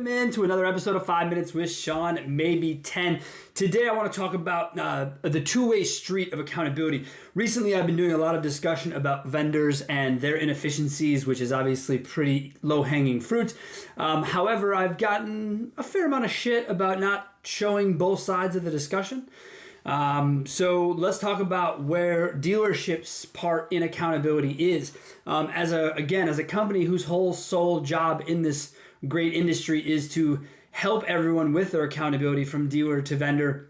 Welcome into another episode of 5 Minutes with Sean, maybe 10. Today I want to talk about the two-way street of accountability. Recently I've been doing a lot of discussion about vendors and their inefficiencies, which is obviously pretty low-hanging fruit. However, I've gotten a fair amount of shit about not showing both sides of the discussion. So let's talk about where dealerships' part in accountability is. As a company whose whole sole job in this great industry is to help everyone with their accountability from dealer to vendor,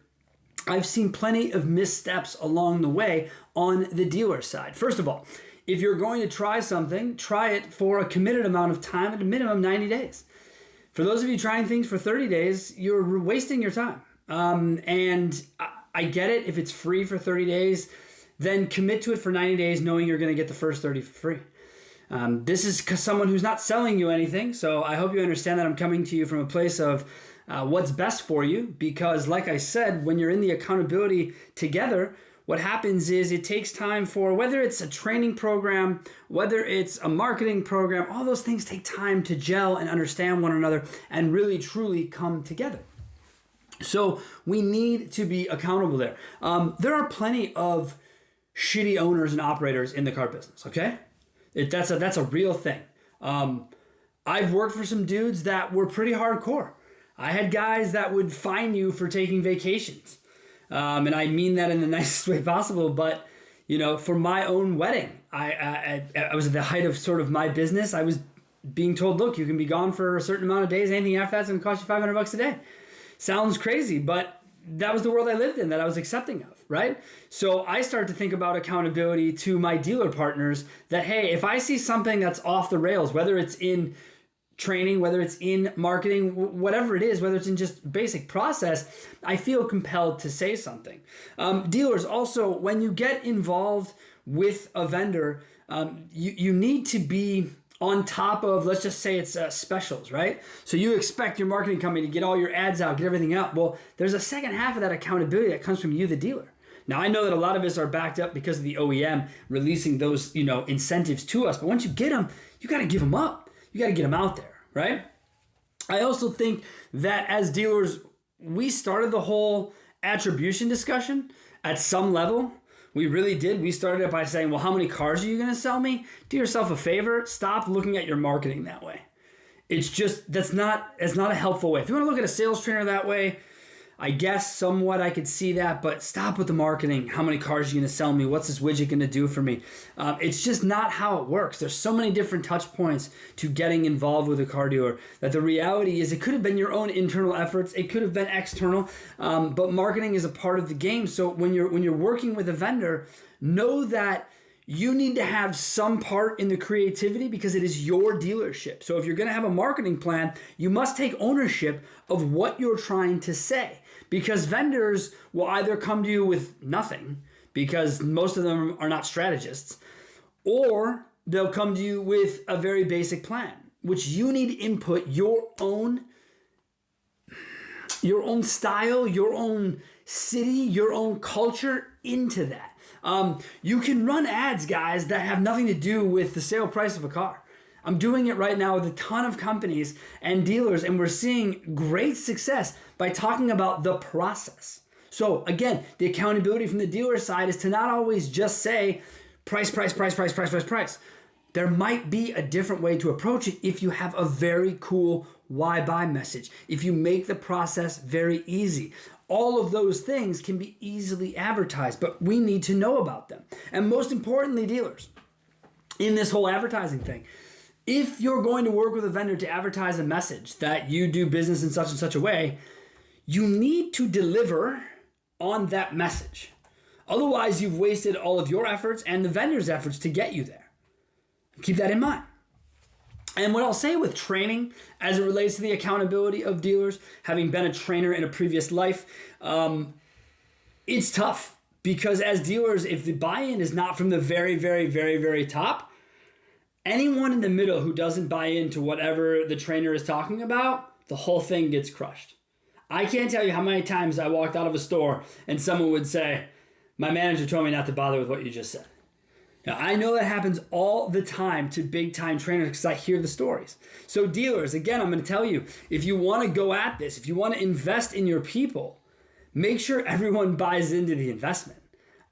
I've seen plenty of missteps along the way on the dealer side. First of all, if you're going to try something, try it for a committed amount of time, at a minimum 90 days. For those of you trying things for 30 days, you're wasting your time. And I get it. If it's free for 30 days, then commit to it for 90 days knowing you're going to get the first 30 for free. This is someone who's not selling you anything, so I hope you understand that I'm coming to you from a place of what's best for you, because like I said, when you're in the accountability together, what happens is it takes time for, whether it's a training program, whether it's a marketing program, all those things take time to gel and understand one another and really truly come together. So we need to be accountable there. There are plenty of shitty owners and operators in the car business, okay? That's a real thing. I've worked for some dudes that were pretty hardcore. I had guys that would fine you for taking vacations. And I mean that in the nicest way possible, but for my own wedding, I was at the height of sort of my business. I was being told, look, you can be gone for a certain amount of days. Anything after that's going to cost you $500 a day. Sounds crazy, but that was the world I lived in, that I was accepting of, right? So I started to think about accountability to my dealer partners that, hey, if I see something that's off the rails, whether it's in training, whether it's in marketing, whatever it is, whether it's in just basic process, I feel compelled to say something. Dealers also, when you get involved with a vendor, you need to be on top of, let's just say it's specials, right? So you expect your marketing company to get all your ads out, get everything out. Well, there's a second half of that accountability that comes from you, the dealer. Now, I know that a lot of us are backed up because of the OEM releasing those, incentives to us. But once you get them, you got to give them up. You got to get them out there, right? I also think that as dealers, we started the whole attribution discussion at some level. We really did. We started it by saying, well, how many cars are you going to sell me? Do yourself a favor. Stop looking at your marketing that way. It's not a helpful way. If you want to look at a sales trainer that way, I guess somewhat I could see that, but stop with the marketing. How many cars are you going to sell me? What's this widget going to do for me? It's just not how it works. There's so many different touch points to getting involved with a car dealer that the reality is it could have been your own internal efforts. It could have been external, but marketing is a part of the game. So when you're working with a vendor, know that you need to have some part in the creativity because it is your dealership. So if you're going to have a marketing plan, you must take ownership of what you're trying to say, because vendors will either come to you with nothing, because most of them are not strategists, or they'll come to you with a very basic plan, which you need to input your own style, your own city, your own culture into that. You can run ads, guys, that have nothing to do with the sale price of a car. I'm doing it right now with a ton of companies and dealers, and we're seeing great success by talking about the process. So again, the accountability from the dealer side is to not always just say price. There might be a different way to approach it if you have a very cool why buy message, if you make the process very easy. All of those things can be easily advertised, but we need to know about them. And most importantly, dealers, in this whole advertising thing, if you're going to work with a vendor to advertise a message that you do business in such and such a way, you need to deliver on that message. Otherwise, you've wasted all of your efforts and the vendor's efforts to get you there. Keep that in mind. And what I'll say with training as it relates to the accountability of dealers, having been a trainer in a previous life, it's tough because as dealers, if the buy-in is not from the very, very, very, very top, anyone in the middle who doesn't buy into whatever the trainer is talking about, the whole thing gets crushed. I can't tell you how many times I walked out of a store and someone would say, my manager told me not to bother with what you just said. Now, I know that happens all the time to big time trainers because I hear the stories. So dealers, again, I'm going to tell you, if you want to go at this, if you want to invest in your people, make sure everyone buys into the investment.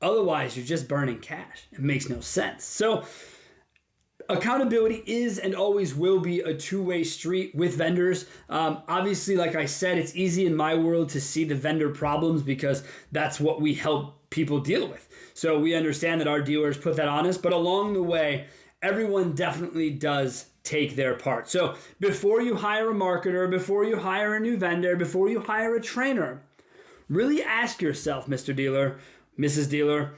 Otherwise, you're just burning cash. It makes no sense. So accountability is and always will be a two-way street with vendors. Obviously, like I said, it's easy in my world to see the vendor problems because that's what we help people deal with. So we understand that our dealers put that on us, but along the way, everyone definitely does take their part. So before you hire a marketer, before you hire a new vendor, before you hire a trainer, really ask yourself, Mr. Dealer, Mrs. Dealer,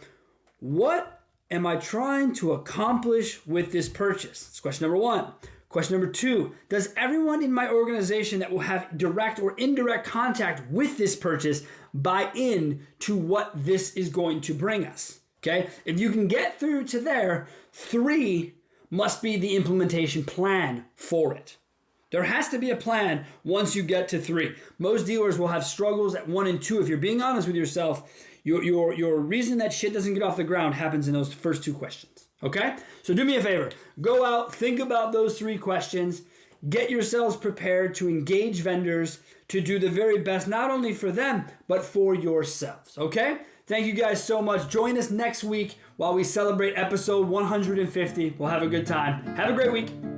what am I trying to accomplish with this purchase? That's question number one. Question number two, does everyone in my organization that will have direct or indirect contact with this purchase buy in to what this is going to bring us? Okay, if you can get through to there, 3 must be the implementation plan for it. There has to be a plan once you get to 3. Most dealers will have struggles at 1 and 2. If you're being honest with yourself, your reason that shit doesn't get off the ground happens in those first 2 questions. Okay? So do me a favor. Go out, think about those 3 questions, get yourselves prepared to engage vendors to do the very best, not only for them, but for yourselves. Okay? Thank you guys so much. Join us next week while we celebrate episode 150. We'll have a good time. Have a great week.